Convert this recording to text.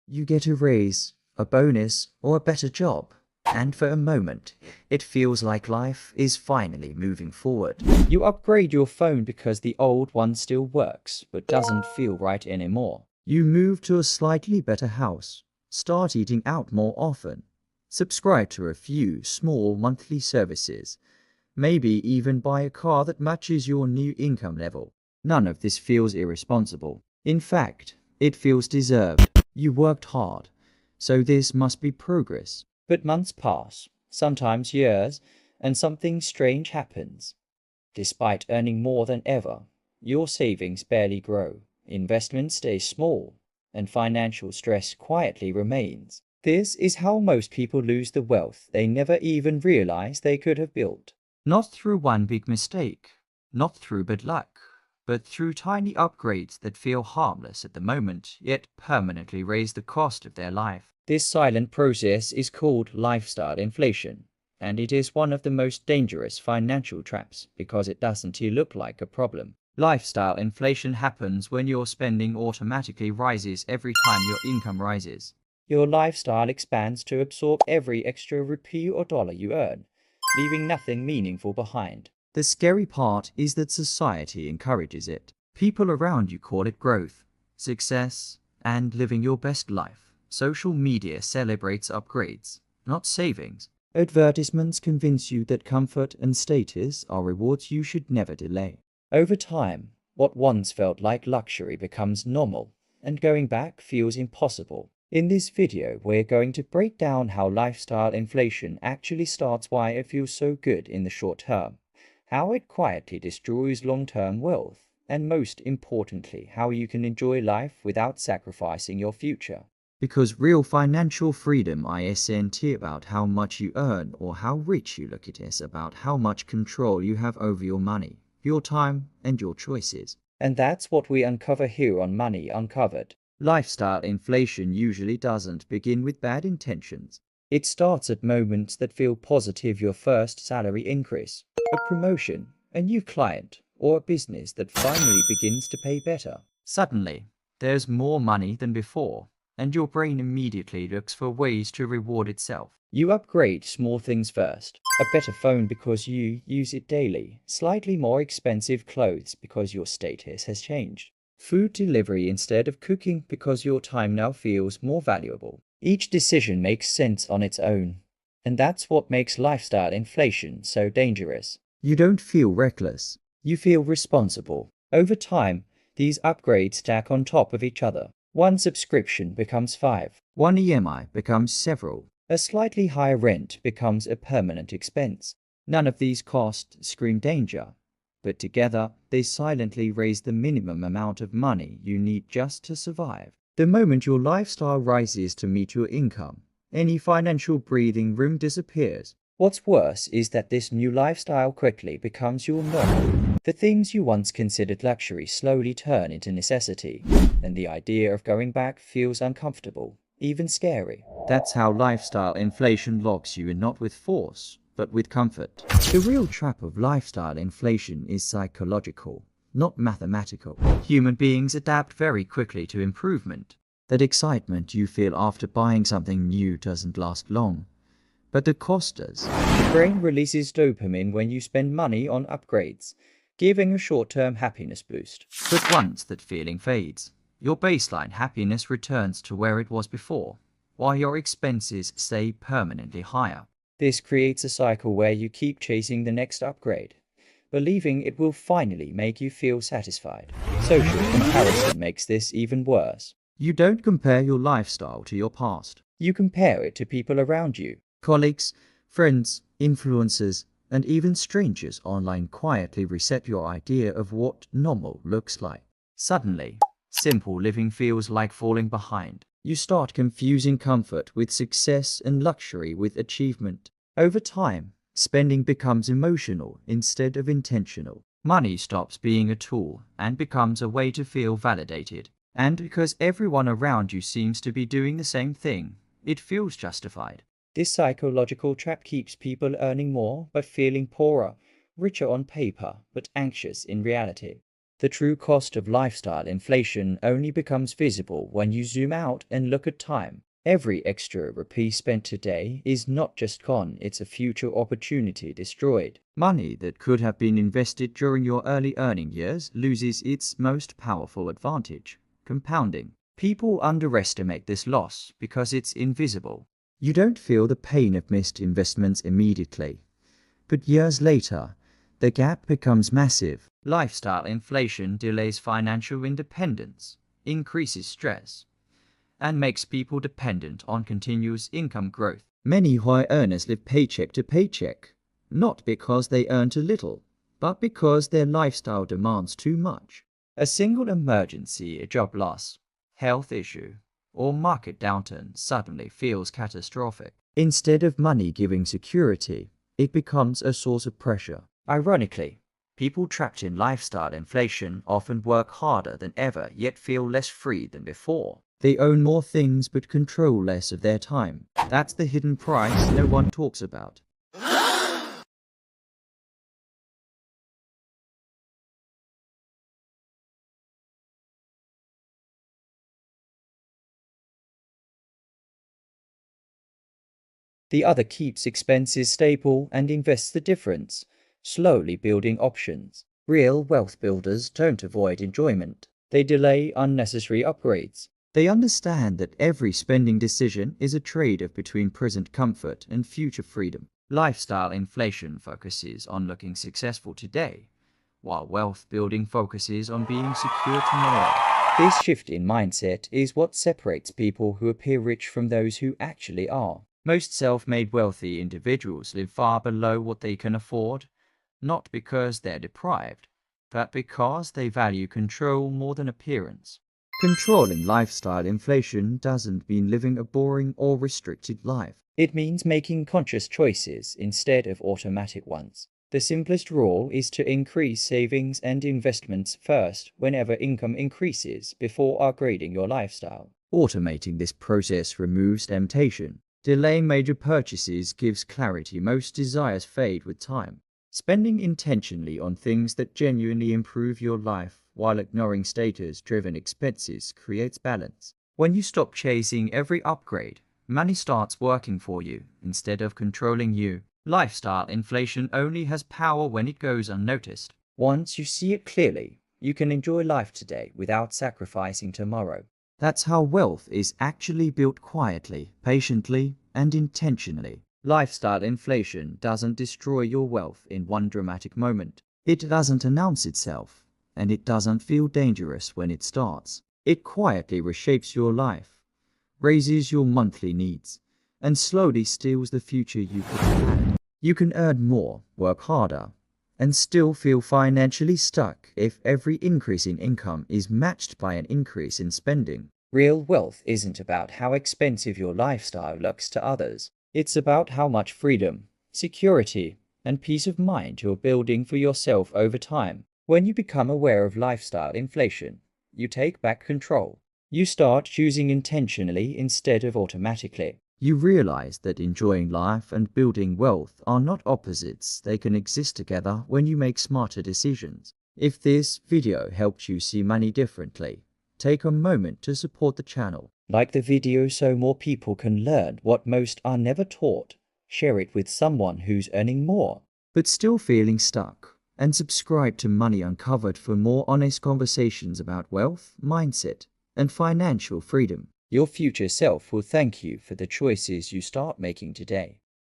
You get a raise, a bonus, or a better job. And for a moment, it feels like life is finally moving forward. You upgrade your phone because the old one still works, but doesn't feel right anymore. You move to a slightly better house, start eating out more often, subscribe to a few small monthly services, maybe even buy a car that matches your new income level. None of this feels irresponsible. In fact, it feels deserved. You worked hard, so this must be progress. But months pass, sometimes years, and something strange happens. Despite earning more than ever, your savings barely grow, investments stay small, and financial stress quietly remains. This is how most people lose the wealth they never even realized they could have built. Not through one big mistake, not through bad luck, but through tiny upgrades that feel harmless at the moment, yet permanently raise the cost of their life. This silent process is called lifestyle inflation, and it is one of the most dangerous financial traps because it doesn't look like a problem. Lifestyle inflation happens when your spending automatically rises every time your income rises. Your lifestyle expands to absorb every extra rupee or dollar you earn, leaving nothing meaningful behind. The scary part is that society encourages it. People around you call it growth, success, and living your best life. Social media celebrates upgrades, not savings. Advertisements convince you that comfort and status are rewards you should never delay. Over time, what once felt like luxury becomes normal, and going back feels impossible. In this video, we're going to break down how lifestyle inflation actually starts, why it feels so good in the short term, how it quietly destroys long-term wealth, and most importantly, how you can enjoy life without sacrificing your future. Because real financial freedom isn't about how much you earn or how rich you look, it is about how much control you have over your money, your time, and your choices. And that's what we uncover here on Money Uncovered. Lifestyle inflation usually doesn't begin with bad intentions. It starts at moments that feel positive: your first salary increase, a promotion, a new client, or a business that finally begins to pay better. Suddenly, there's more money than before, and your brain immediately looks for ways to reward itself. You upgrade small things first. A better phone because you use it daily. Slightly more expensive clothes because your status has changed. Food delivery instead of cooking because your time now feels more valuable. Each decision makes sense on its own. And that's what makes lifestyle inflation so dangerous. You don't feel reckless. You feel responsible. Over time, these upgrades stack on top of each other. One subscription becomes 5. One EMI becomes several. A slightly higher rent becomes a permanent expense. None of these costs scream danger, but together they silently raise the minimum amount of money you need just to survive. The moment your lifestyle rises to meet your income, any financial breathing room disappears. What's worse is that this new lifestyle quickly becomes your normal. The things you once considered luxury slowly turn into necessity, and the idea of going back feels uncomfortable, even scary. That's how lifestyle inflation locks you in, not with force, but with comfort. The real trap of lifestyle inflation is psychological, not mathematical. Human beings adapt very quickly to improvement. That excitement you feel after buying something new doesn't last long, but the cost does. The brain releases dopamine when you spend money on upgrades, giving a short-term happiness boost. But once that feeling fades, your baseline happiness returns to where it was before, while your expenses stay permanently higher. This creates a cycle where you keep chasing the next upgrade, believing it will finally make you feel satisfied. Social comparison makes this even worse. You don't compare your lifestyle to your past. You compare it to people around you. Colleagues, friends, influencers, and even strangers online quietly reset your idea of what normal looks like. Suddenly, simple living feels like falling behind. You start confusing comfort with success and luxury with achievement. Over time, spending becomes emotional instead of intentional. Money stops being a tool and becomes a way to feel validated. And because everyone around you seems to be doing the same thing, it feels justified. This psychological trap keeps people earning more but feeling poorer, richer on paper but anxious in reality. The true cost of lifestyle inflation only becomes visible when you zoom out and look at time. Every extra rupee spent today is not just gone, it's a future opportunity destroyed. Money that could have been invested during your early earning years loses its most powerful advantage: compounding. People underestimate this loss because it's invisible. You don't feel the pain of missed investments immediately, but years later, the gap becomes massive. Lifestyle inflation delays financial independence, increases stress, and makes people dependent on continuous income growth. Many high earners live paycheck to paycheck, not because they earn too little, but because their lifestyle demands too much. A single emergency, a job loss, health issue, or market downturn suddenly feels catastrophic. Instead of money giving security, it becomes a source of pressure. Ironically, people trapped in lifestyle inflation often work harder than ever yet feel less free than before. They own more things but control less of their time. That's the hidden price no one talks about. The other keeps expenses stable and invests the difference, slowly building options. Real wealth builders don't avoid enjoyment. They delay unnecessary upgrades. They understand that every spending decision is a trade-off between present comfort and future freedom. Lifestyle inflation focuses on looking successful today, while wealth building focuses on being secure tomorrow. This shift in mindset is what separates people who appear rich from those who actually are. Most self-made wealthy individuals live far below what they can afford, not because they're deprived, but because they value control more than appearance. Controlling lifestyle inflation doesn't mean living a boring or restricted life. It means making conscious choices instead of automatic ones. The simplest rule is to increase savings and investments first whenever income increases before upgrading your lifestyle. Automating this process removes temptation. Delaying major purchases gives clarity. Most desires fade with time. Spending intentionally on things that genuinely improve your life while ignoring status-driven expenses creates balance. When you stop chasing every upgrade, money starts working for you instead of controlling you. Lifestyle inflation only has power when it goes unnoticed. Once you see it clearly, you can enjoy life today without sacrificing tomorrow. That's how wealth is actually built quietly, patiently, and intentionally. Lifestyle inflation doesn't destroy your wealth in one dramatic moment. It doesn't announce itself, and it doesn't feel dangerous when it starts. It quietly reshapes your life, raises your monthly needs, and slowly steals the future you could have had. You can earn more, work harder, and still feel financially stuck if every increase in income is matched by an increase in spending. Real wealth isn't about how expensive your lifestyle looks to others. It's about how much freedom, security, and peace of mind you're building for yourself over time. When you become aware of lifestyle inflation, you take back control. You start choosing intentionally instead of automatically. You realize that enjoying life and building wealth are not opposites. They can exist together when you make smarter decisions. If this video helped you see money differently, take a moment to support the channel. Like the video so more people can learn what most are never taught. Share it with someone who's earning more, but still feeling stuck. And subscribe to Money Uncovered for more honest conversations about wealth, mindset, and financial freedom. Your future self will thank you for the choices you start making today.